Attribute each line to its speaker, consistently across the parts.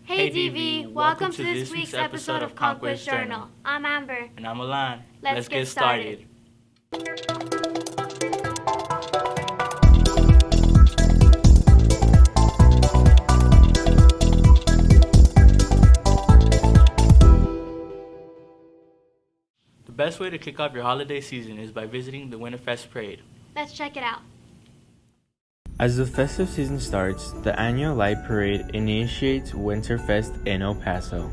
Speaker 1: Hey DV, welcome to this week's episode of Conquest Journal. I'm Amber.
Speaker 2: And I'm Alan.
Speaker 1: Let's get started.
Speaker 2: The best way to kick off your holiday season is by visiting the Winterfest Parade.
Speaker 1: Let's check it out.
Speaker 3: As the festive season starts, the annual Light Parade initiates Winterfest in El Paso.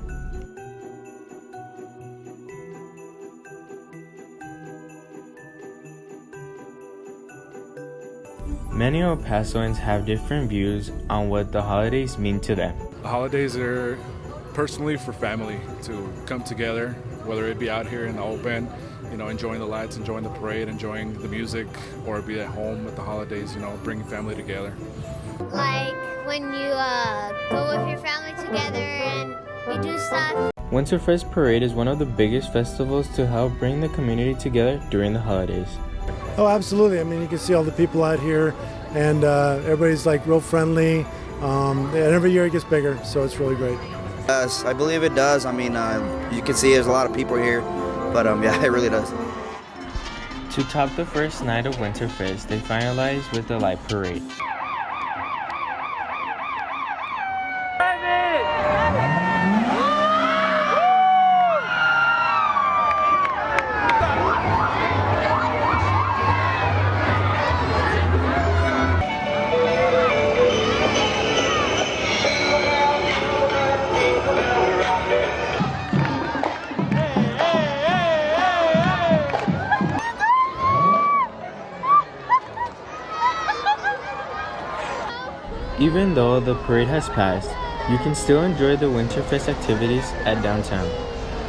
Speaker 3: Many El Pasoans have different views on what the holidays mean to them.
Speaker 4: The holidays are personally for family to come together, whether it be out here in the open, enjoying the lights, enjoying the parade, enjoying the music, or be at home at the holidays, bringing family together.
Speaker 5: Like when you go with your family together and you do stuff.
Speaker 3: Winterfest Parade is one of the biggest festivals to help bring the community together during the holidays.
Speaker 6: Oh, absolutely. I mean, you can see all the people out here, and everybody's like real friendly. And every year it gets bigger, so it's really great.
Speaker 7: Yes, I believe it does. I mean, you can see there's a lot of people here, but yeah, it really does.
Speaker 3: To top the first night of Winterfest, they finalize with the Light Parade. Even though the parade has passed, you can still enjoy the Winterfest activities at downtown.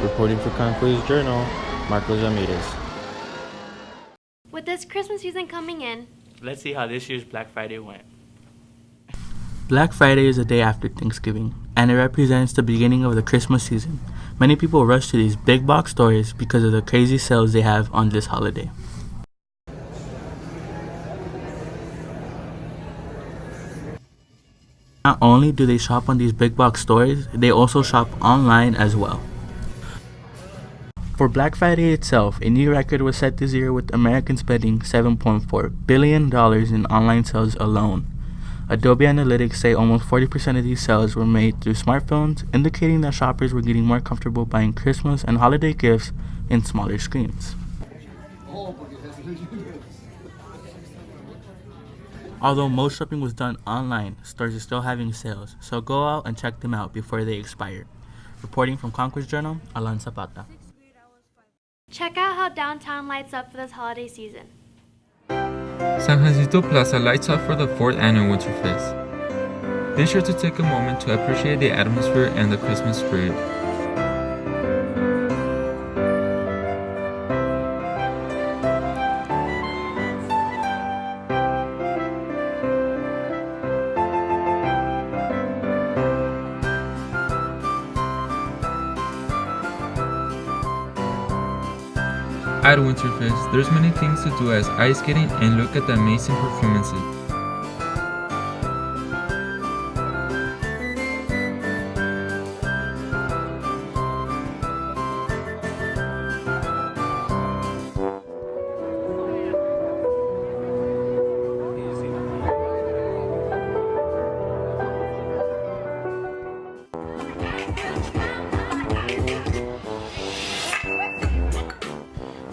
Speaker 3: Reporting for Conquest Journal, Marcos Ramirez.
Speaker 1: With this Christmas season coming in,
Speaker 2: Let's see how this year's Black Friday went. Black Friday is the day after Thanksgiving, and it represents the beginning of the Christmas season. Many people rush to these big box stores because of the crazy sales they have on this holiday. Not only do they shop on these big box stores, they also shop online as well. For Black Friday itself, a new record was set this year with Americans spending $7.4 billion in online sales alone. Adobe Analytics say almost 40% of these sales were made through smartphones, indicating that shoppers were getting more comfortable buying Christmas and holiday gifts in smaller screens. Although most shopping was done online, stores are still having sales, so go out and check them out before they expire. Reporting from Conquest Journal, Alan Zapata.
Speaker 1: check out how downtown lights up for this holiday seasan.
Speaker 8: San Jacinto Plaza lights up for the 4th annual Winterfest. Be sure to take a moment to appreciate the atmosphere and the Christmas spirit. At Winterfest, there's many things to do as ice skating and look at the amazing performances.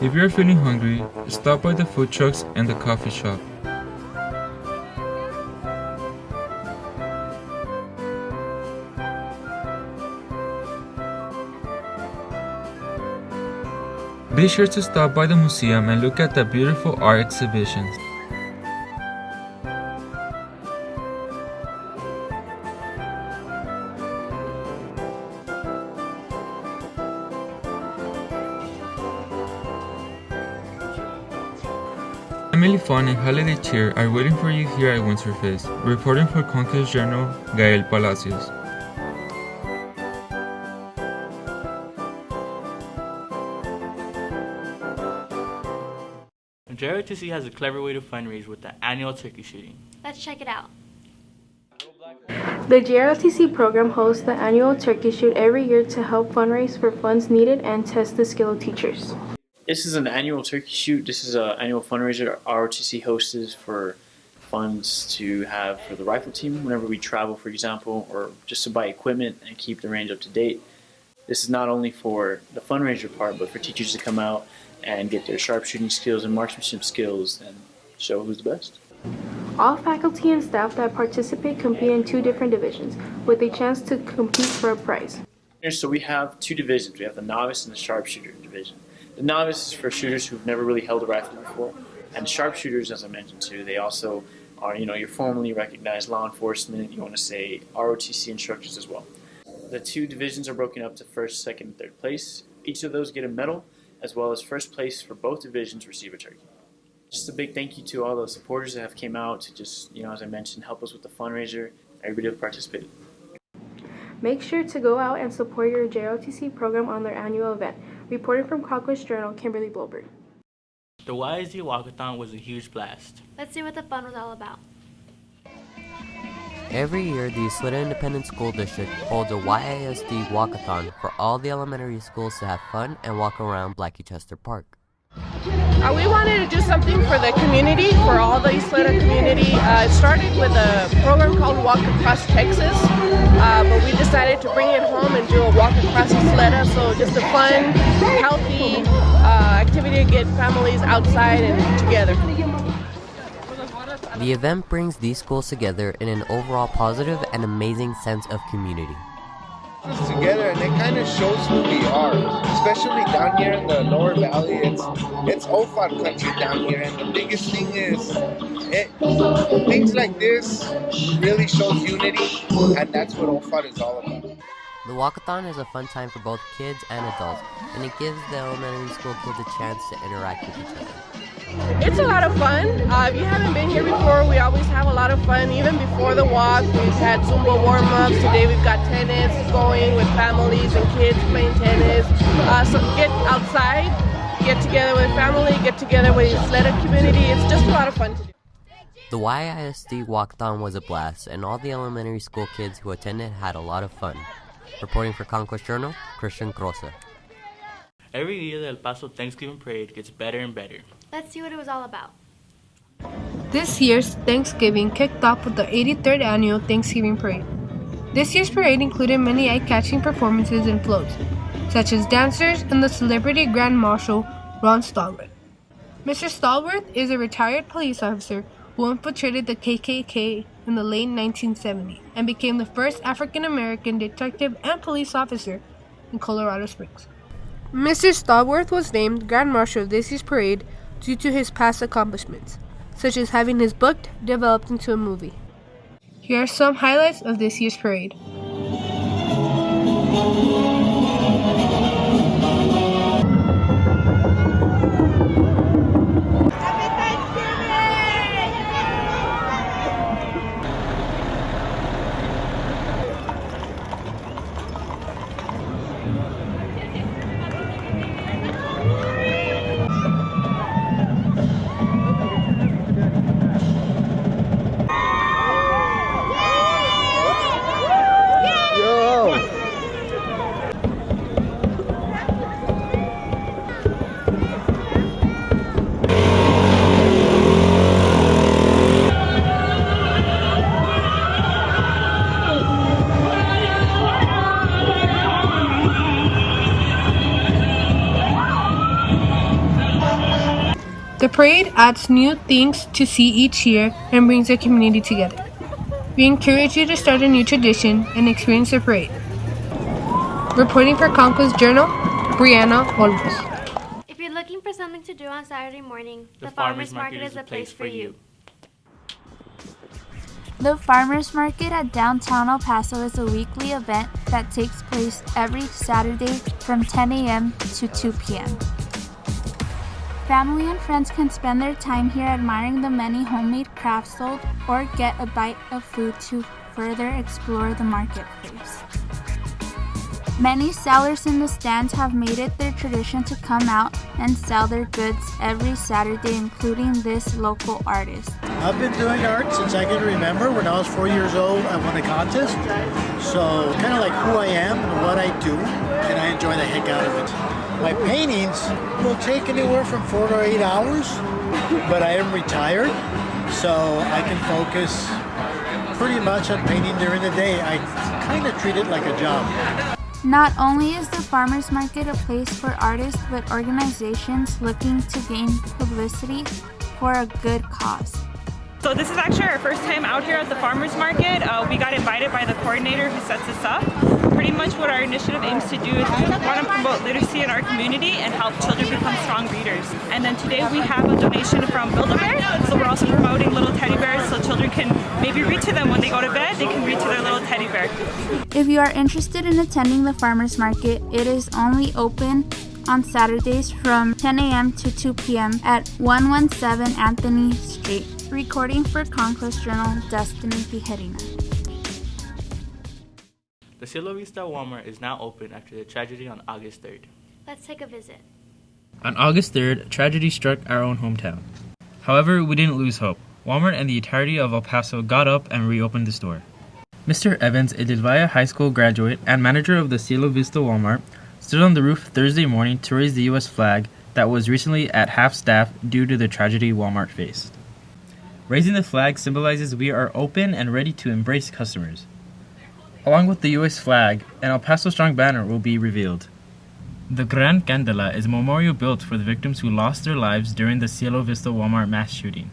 Speaker 8: If you're feeling hungry, stop by the food trucks and the coffee shop. Be sure to stop by the museum and look at the beautiful art exhibitions. Family fun and holiday cheer are waiting for you here at Winterfest. Reporting for Conquest Journal, Gael Palacios.
Speaker 2: JROTC has a clever way to fundraise with the annual turkey shooting.
Speaker 1: Let's check it out.
Speaker 9: The JROTC program hosts the annual turkey shoot every year to help fundraise for funds needed and test the skill of teachers.
Speaker 10: This is an annual turkey shoot. This is an annual fundraiser ROTC hosts for funds to have for the rifle team whenever we travel, for example, or just to buy equipment and keep the range up to date. This is not only for the fundraiser part, but for teachers to come out and get their sharpshooting skills and marksmanship skills and show who's the best.
Speaker 9: All faculty and staff that participate compete in 2 different divisions, with a chance to compete for a prize.
Speaker 10: So we have 2 divisions. We have the novice and the sharpshooter division. The novice is for shooters who've never really held a rifle before, and sharpshooters, as I mentioned too, they also are, your formally recognized law enforcement, you want to say ROTC instructors as well. The 2 divisions are broken up to first, second, and third place. Each of those get a medal, as well as first place for both divisions receive a turkey. Just a big thank you to all the supporters that have came out to just, as I mentioned, help us with the fundraiser. Everybody who participated.
Speaker 9: Make sure to go out and support your JROTC program on their annual event. Reporting from Conquest Journal, Kimberly Blowberg.
Speaker 2: The YSD Walkathon was a huge blast.
Speaker 1: Let's see what the fun was all about.
Speaker 11: Every year, the Isleta Independent School District holds a YISD Walkathon for all the elementary schools to have fun and walk around Blackie Chester Park.
Speaker 12: We wanted to do something for the community, for all the Isleta community. It started with a program called Walk Across Texas, but we decided to bring it home and do a Walk Across Isleta, so just a fun, healthy activity to get families outside and together.
Speaker 11: The event brings these schools together in an overall positive and amazing sense of community.
Speaker 13: Together, and it kind of shows who we are, especially down here in the lower valley. It's OFAD country down here, and the biggest thing is things like this really shows unity, and that's what OFAD is all about.
Speaker 11: The Walkathon is a fun time for both kids and adults, and it gives the elementary school kids a chance to interact with each other.
Speaker 12: It's a lot of fun. If you haven't been here before, we always have a lot of fun. Even before the walk, we've had Zumba warm-ups. Today we've got tennis going with families and kids playing tennis. So get outside, get together with family, get together with the Isleta community. It's just a lot of fun to do.
Speaker 11: The YISD Walkathon was a blast, and all the elementary school kids who attended had a lot of fun. Reporting for Conquest Journal, Christian Crosa.
Speaker 2: Every year, the El Paso Thanksgiving Parade gets better and better.
Speaker 1: Let's see what it was all about.
Speaker 9: This year's Thanksgiving kicked off with the 83rd Annual Thanksgiving Parade. This year's parade included many eye-catching performances and floats, such as dancers and the celebrity Grand Marshal, Ron Stallworth. Mr. Stallworth is a retired police officer who infiltrated the KKK in the late 1970s and became the first African-American detective and police officer in Colorado Springs. Mr. Stallworth was named Grand Marshal of this year's parade due to his past accomplishments, such as having his book developed into a movie. Here are some highlights of this year's parade. The parade adds new things to see each year and brings the community together. We encourage you to start a new tradition and experience the parade. Reporting for Conquest Journal, Brianna Olmos.
Speaker 1: If you're looking for something to do on Saturday morning, the Farmers Market is the place for you.
Speaker 14: The Farmers Market at downtown El Paso is a weekly event that takes place every Saturday from 10 a.m. to 2 p.m. Family and friends can spend their time here admiring the many homemade crafts sold or get a bite of food to further explore the marketplace. Many sellers in the stands have made it their tradition to come out and sell their goods every Saturday, including this local artist.
Speaker 15: I've been doing art since I can remember. When I was 4 years old, I won a contest. So kind of like who I am and what I do, and I enjoy the heck out of it. My paintings will take anywhere from 4 to 8 hours, but I am retired, so I can focus pretty much on painting during the day. I kind of treat it like a job.
Speaker 14: Not only is the farmers market a place for artists, but organizations looking to gain publicity for a good cause.
Speaker 16: So this is actually our first time out here at the farmers market. We got invited by the coordinator who sets us up. Pretty much what our initiative aims to do is we want to promote literacy in our community and help children become strong readers. And then today we have a donation from Build-A-Bear. So we're also promoting little teddy bears so children can maybe read to them when they go to bed. They can read to their little teddy bear.
Speaker 14: If you are interested in attending the farmers market, it is only open on Saturdays from 10 a.m. to 2 p.m. at 117 Anthony Street. Recording for Conquest Journal, Destiny Tijerina.
Speaker 2: The Cielo Vista Walmart is now open after the tragedy on August 3rd.
Speaker 1: Let's take a visit.
Speaker 3: On August 3rd, tragedy struck our own hometown. However, we didn't lose hope. Walmart and the entirety of El Paso got up and reopened the store. Mr. Evans, a Delvaya High School graduate and manager of the Cielo Vista Walmart, stood on the roof Thursday morning to raise the U.S. flag that was recently at half-staff due to the tragedy Walmart faced. Raising the flag symbolizes we are open and ready to embrace customers. Along with the U.S. flag, an El Paso Strong banner will be revealed. The Gran Candela is a memorial built for the victims who lost their lives during the Cielo Vista Walmart mass shooting.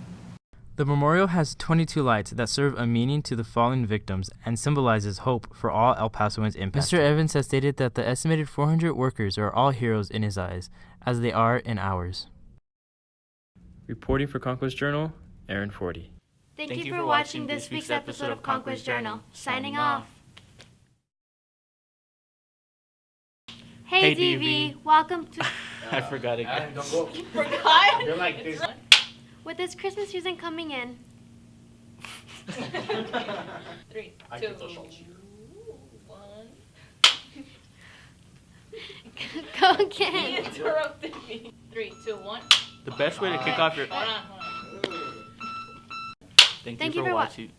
Speaker 3: The memorial has 22 lights that serve a meaning to the fallen victims and symbolizes hope for all El Pasoans impacted. Mr. Evans has stated that the estimated 400 workers are all heroes in his eyes, as they are in ours. Reporting for Conquest Journal, Aaron Forty.
Speaker 1: Thank you for watching this week's episode of Conquest Journal. Signing off. Hey, DV, welcome to...
Speaker 2: I forgot again.
Speaker 1: Don't go. You forgot? You're like this. With this Christmas season coming in...
Speaker 17: 3, 2, 1.
Speaker 1: Go again.
Speaker 17: He interrupted me. 3, 2, 1.
Speaker 2: The best way to kick off your...
Speaker 17: Hold on.
Speaker 2: Thank you for watching.